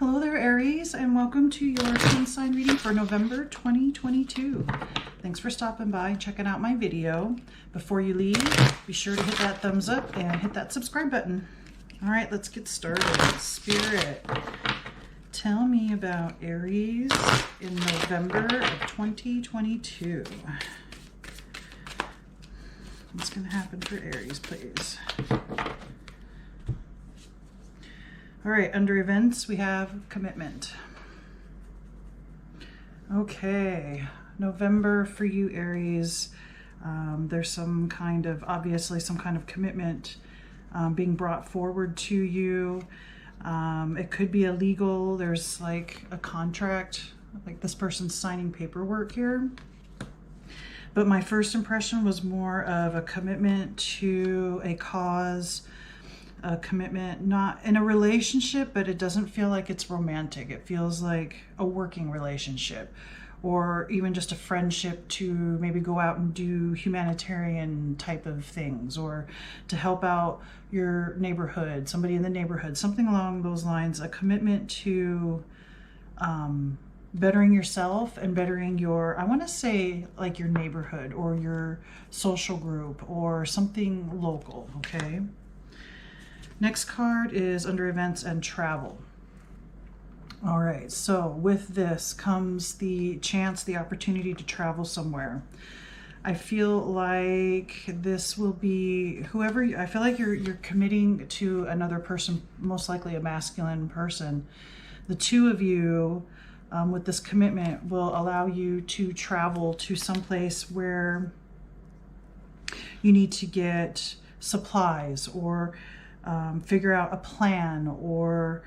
Hello there, Aries, and welcome to your twin sign reading for November 2022. Thanks for stopping by and checking out my video. Before you leave, be sure to hit that thumbs up and hit that subscribe button. All right, let's get started. Spirit, tell me about Aries in November of 2022. What's going to happen for Aries, please? All right, under events, we have commitment. Okay, November for you, Aries. There's some kind of, obviously, some kind of commitment being brought forward to you. It could be illegal. There's like a contract, like this person's signing paperwork here. But my first impression was more of a commitment to a cause, a commitment, not in a relationship, but it doesn't feel like it's romantic. It feels like a working relationship, or even just a friendship to maybe go out and do humanitarian type of things, or to help out your neighborhood, somebody in the neighborhood, something along those lines. A commitment to bettering yourself and bettering your, I want to say like your neighborhood or your social group or something local, okay? Next card is under events and travel. All right, so with this comes the chance, the opportunity to travel somewhere. I feel like this will be whoever, I feel like you're committing to another person, most likely a masculine person. The two of you with this commitment will allow you to travel to someplace where you need to get supplies, or figure out a plan, or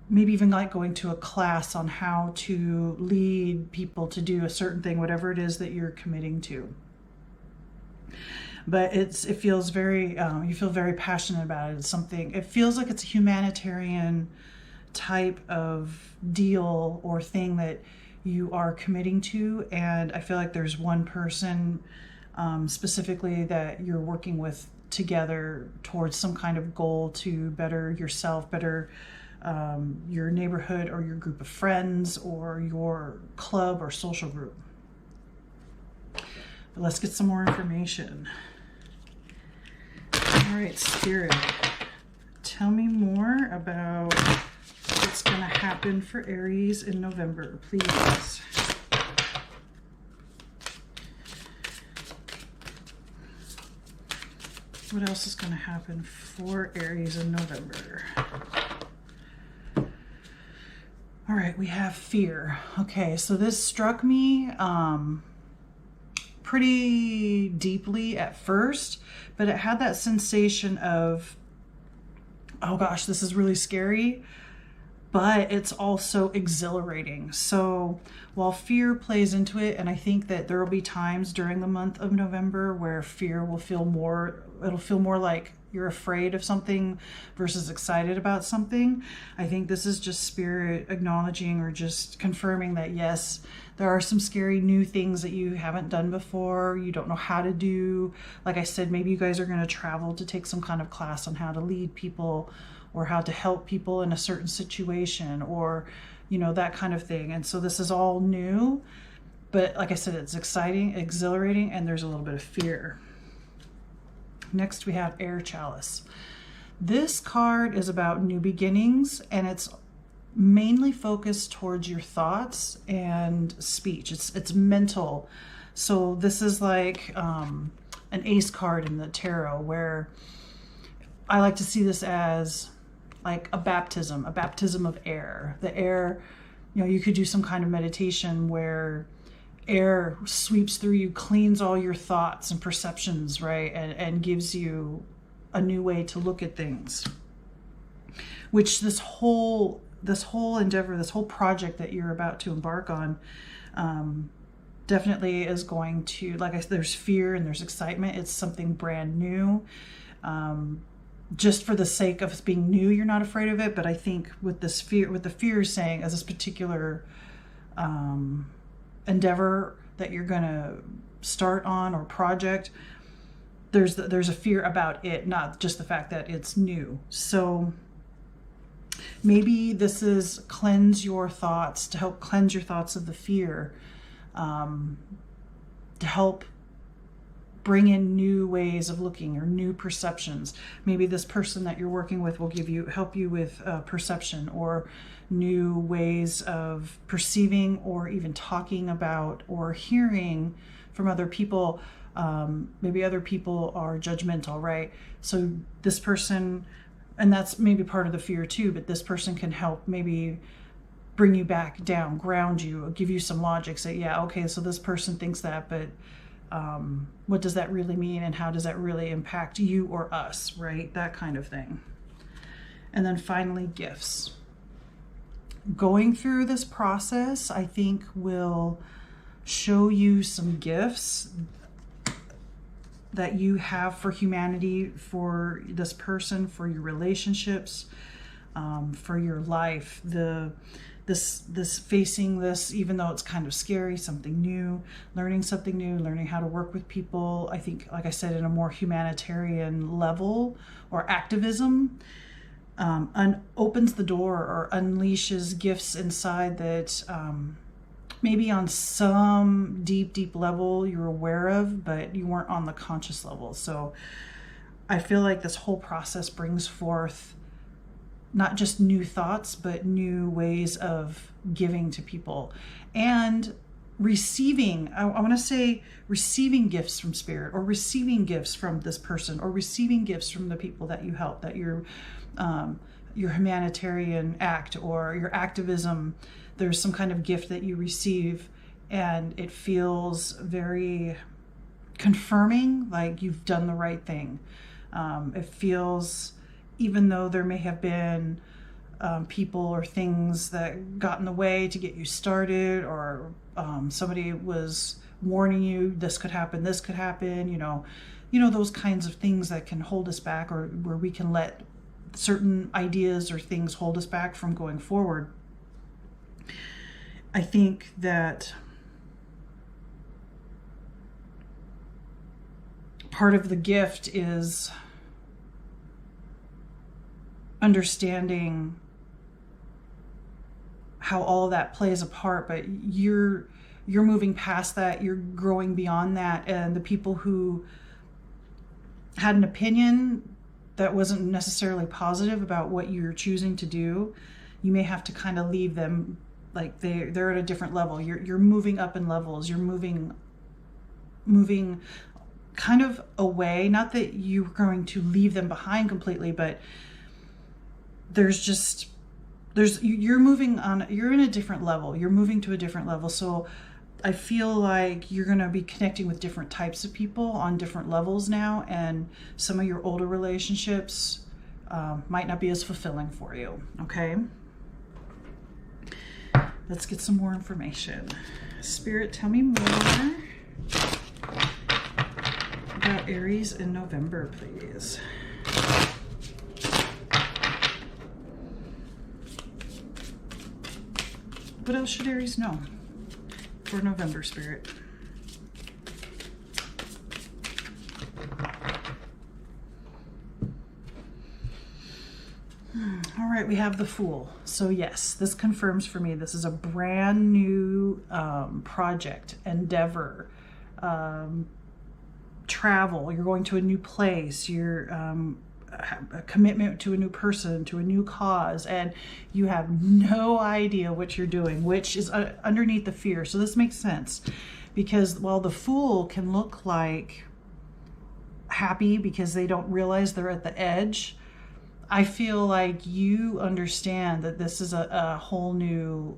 maybe even like going to a class on how to lead people to do a certain thing, whatever it is that you're committing to. But it feels very, you feel very passionate about it. It's something, it feels like it's a humanitarian type of deal or thing that you are committing to. And I feel like there's one person specifically that you're working with together towards some kind of goal to better yourself, better your neighborhood or your group of friends or your club or social group. But let's get some more information. All right, Spirit, tell me more about what's going to happen for Aries in November, please. What else is going to happen for Aries in November? All right, we have fear. Okay, so this struck me pretty deeply at first, but it had that sensation of, oh gosh, this is really scary, but it's also exhilarating. So while fear plays into it, and I think that there will be times during the month of November where fear will feel more, it'll feel more like you're afraid of something versus excited about something. I think this is just Spirit acknowledging or just confirming that yes, there are some scary new things that you haven't done before, you don't know how to do. Like I said, maybe you guys are going to travel to take some kind of class on how to lead people or how to help people in a certain situation, or you know, that kind of thing. And so this is all new, but like I said, it's exciting, exhilarating, and there's a little bit of fear. Next, we have Air Chalice. This card is about new beginnings, and it's mainly focused towards your thoughts and speech. It's mental. So this is like an ace card in the tarot, where I like to see this as like a baptism of air. The air, you know, you could do some kind of meditation where air sweeps through you, cleans all your thoughts and perceptions, right? And gives you a new way to look at things. Which this whole endeavor, this whole project that you're about to embark on, definitely is going to, like I said, there's fear and there's excitement. It's something brand new. Just for the sake of being new, you're not afraid of it. But I think with this fear, with the fear saying as this particular endeavor that you're going to start on or project, there's a fear about it, not just the fact that it's new. So maybe this is cleanse your thoughts, to help cleanse your thoughts of the fear, to help bring in new ways of looking or new perceptions. Maybe this person that you're working with will help you with perception or new ways of perceiving or even talking about or hearing from other people. Maybe other people are judgmental, right? So this person, and that's maybe part of the fear too, but this person can help maybe bring you back down, ground you, give you some logic, say, yeah, okay, so this person thinks that, but what does that really mean, and how does that really impact you or us, right? That kind of thing. And then finally, gifts. Going through this process, I think, will show you some gifts that you have for humanity, for this person, for your relationships, for your life. This facing this, even though it's kind of scary, something new, learning how to work with people. I think, like I said, in a more humanitarian level or activism, opens the door or unleashes gifts inside that maybe on some deep level you're aware of, but you weren't on the conscious level. So I feel like this whole process brings forth not just new thoughts, but new ways of giving to people and receiving. I want to say receiving gifts from spirit, or receiving gifts from this person, or receiving gifts from the people that you help, that your humanitarian act or your activism, there's some kind of gift that you receive and it feels very confirming, like you've done the right thing. It feels, even though there may have been people or things that got in the way to get you started, or somebody was warning you, this could happen, you know, those kinds of things that can hold us back, or where we can let certain ideas or things hold us back from going forward. I think that part of the gift is understanding how all of that plays a part, but you're moving past that, you're growing beyond that, and the people who had an opinion that wasn't necessarily positive about what you're choosing to do, you may have to kind of leave them, like they're at a different level. You're moving up in levels, you're moving kind of away, not that you're going to leave them behind completely, but you're moving on, you're in a different level, you're moving to a different level. So I feel like you're going to be connecting with different types of people on different levels now, and some of your older relationships might not be as fulfilling for you. Okay, let's get some more information. Spirit, tell me more about Aries in November, please. What else should Aries know for November, Spirit? All right, we have the Fool. So yes, this confirms for me this is a brand new project, endeavor, travel. You're going to a new place. You're a commitment to a new person, to a new cause, and you have no idea what you're doing, which is underneath the fear. So this makes sense, because while the Fool can look like happy because they don't realize they're at the edge, I feel like you understand that this is a whole new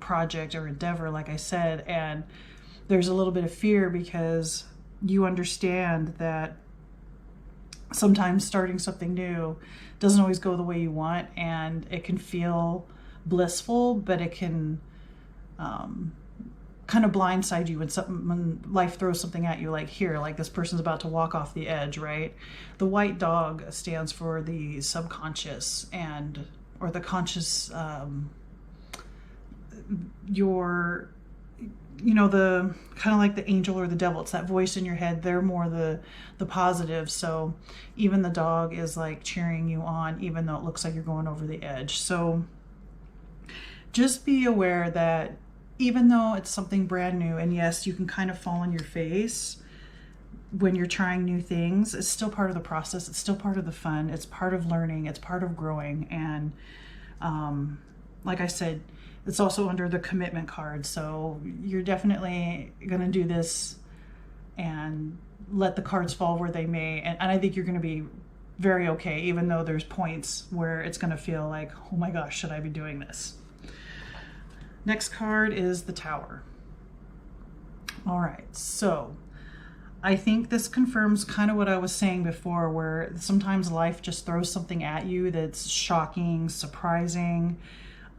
project or endeavor, like I said, and there's a little bit of fear because you understand that sometimes starting something new doesn't always go the way you want, and it can feel blissful, but it can kind of blindside you when life throws something at you, like here, like this person's about to walk off the edge, right? The white dog stands for the subconscious or the conscious, your you know, the kind of like the angel or the devil, it's that voice in your head. They're more the positive. So even the dog is like cheering you on, even though it looks like you're going over the edge. So just be aware that even though it's something brand new, and yes, you can kind of fall on your face when you're trying new things, it's still part of the process. It's still part of the fun. It's part of learning. It's part of growing. And like I said, it's also under the commitment card. So you're definitely going to do this and let the cards fall where they may. And I think you're going to be very okay, even though there's points where it's going to feel like, oh my gosh, should I be doing this? Next card is the Tower. All right, so I think this confirms kind of what I was saying before, where sometimes life just throws something at you that's shocking, surprising.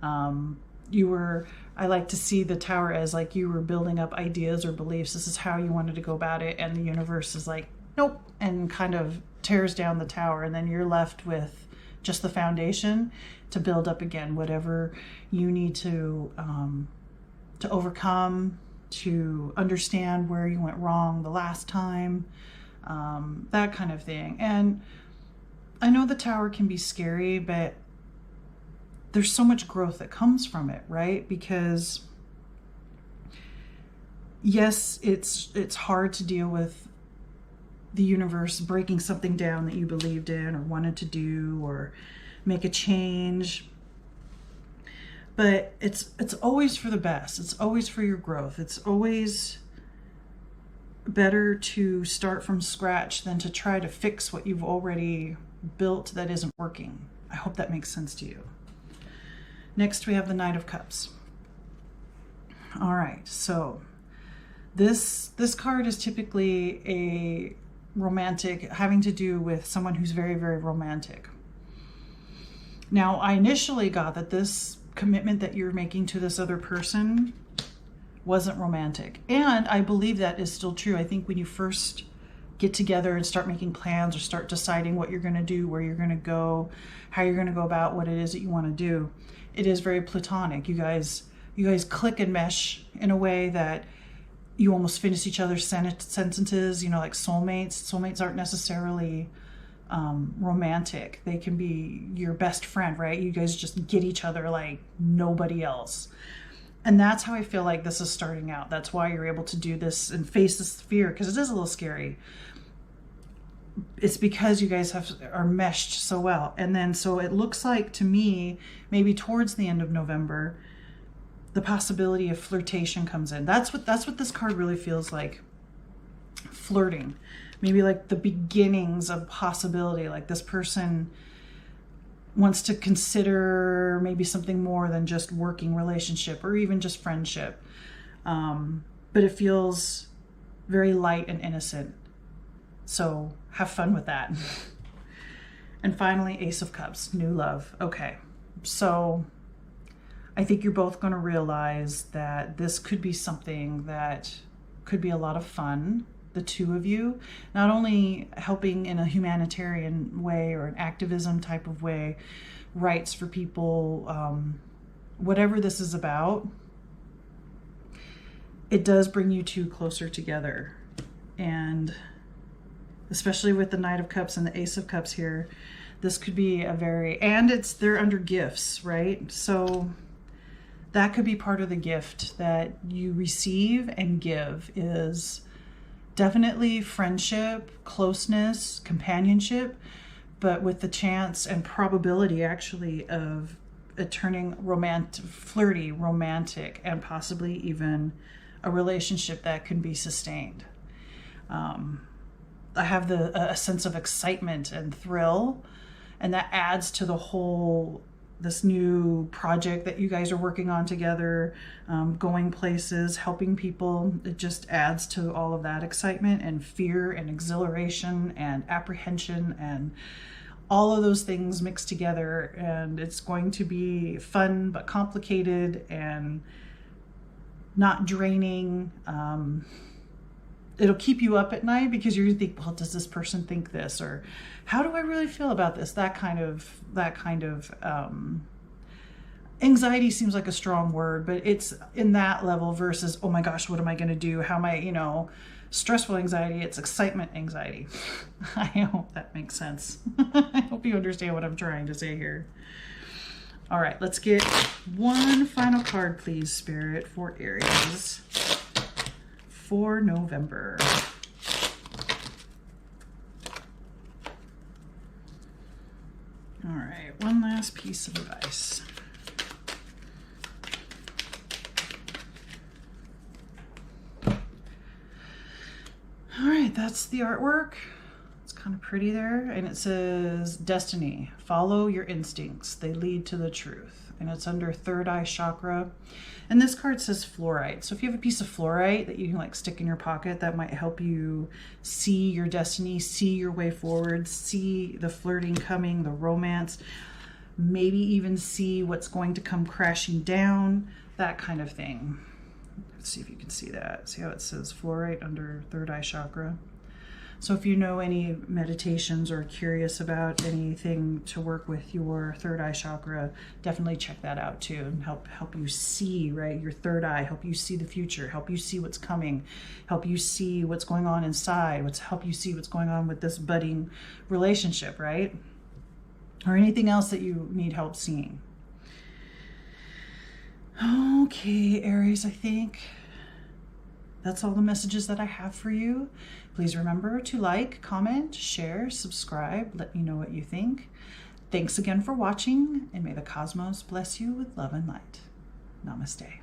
I like to see the Tower as like you were building up ideas or beliefs. This is how you wanted to go about it. And the universe is like, nope, and kind of tears down the tower. And then you're left with just the foundation to build up again, whatever you need to overcome, to understand where you went wrong the last time, that kind of thing. And I know the Tower can be scary, but there's so much growth that comes from it, right? Because yes, it's hard to deal with the universe breaking something down that you believed in or wanted to do or make a change. But it's always for the best. It's always for your growth. It's always better to start from scratch than to try to fix what you've already built that isn't working. I hope that makes sense to you. Next, we have the Knight of Cups. All right, so this card is typically a romantic, having to do with someone who's very, very romantic. Now, I initially got that this commitment that you're making to this other person wasn't romantic. And I believe that is still true. I think when you first get together and start making plans or start deciding what you're going to do, where you're going to go, how you're going to go about what it is that you want to do, it is very platonic. You guys click and mesh in a way that you almost finish each other's sentences, you know, like soulmates. Soulmates aren't necessarily romantic. They can be your best friend, right? You guys just get each other like nobody else. And that's how I feel like this is starting out. That's why you're able to do this and face this fear, because it is a little scary. It's because you guys are meshed so well. And then so it looks like to me, maybe towards the end of November, the possibility of flirtation comes in. That's what this card really feels like. Flirting. Maybe like the beginnings of possibility, like this person wants to consider maybe something more than just working relationship or even just friendship. But it feels very light and innocent. So have fun with that. And finally, Ace of Cups, new love. Okay, so I think you're both going to realize that this could be something that could be a lot of fun. The two of you, not only helping in a humanitarian way or an activism type of way, rights for people, whatever this is about, it does bring you two closer together. And especially with the Knight of Cups and the Ace of Cups here, this could be they're under gifts, right? So that could be part of the gift that you receive and give is definitely friendship, closeness, companionship, but with the chance and probability actually of it turning flirty, romantic, and possibly even a relationship that can be sustained. I have a sense of excitement and thrill, and that adds to the whole this new project that you guys are working on together, going places, helping people. It just adds to all of that excitement and fear and exhilaration and apprehension and all of those things mixed together. And it's going to be fun but complicated and not draining. It'll keep you up at night because you're gonna think, well, does this person think this, or how do I really feel about this? That kind of anxiety seems like a strong word, but it's in that level versus, oh my gosh, what am I going to do? How am I, you know, stressful anxiety? It's excitement anxiety. I hope that makes sense. I hope you understand what I'm trying to say here. All right, let's get one final card, please, Spirit, for Aries for November. All right, one last piece of advice. All right, that's the artwork. It's kind of pretty there. And it says, destiny, follow your instincts. They lead to the truth. And it's under third eye chakra. And this card says fluorite. So if you have a piece of fluorite that you can like stick in your pocket, that might help you see your destiny, see your way forward, see the flirting coming, the romance, maybe even see what's going to come crashing down, that kind of thing. Let's see if you can see that. See how it says fluorite under third eye chakra? So if you know any meditations or curious about anything to work with your third eye chakra, definitely check that out too, and help you see, right, your third eye, help you see the future, help you see what's coming, help you see what's going on inside, help you see what's going on with this budding relationship, right? Or anything else that you need help seeing. Okay, Aries, I think that's all the messages that I have for you. Please remember to like, comment, share, subscribe. Let me know what you think. Thanks again for watching, and may the cosmos bless you with love and light. Namaste.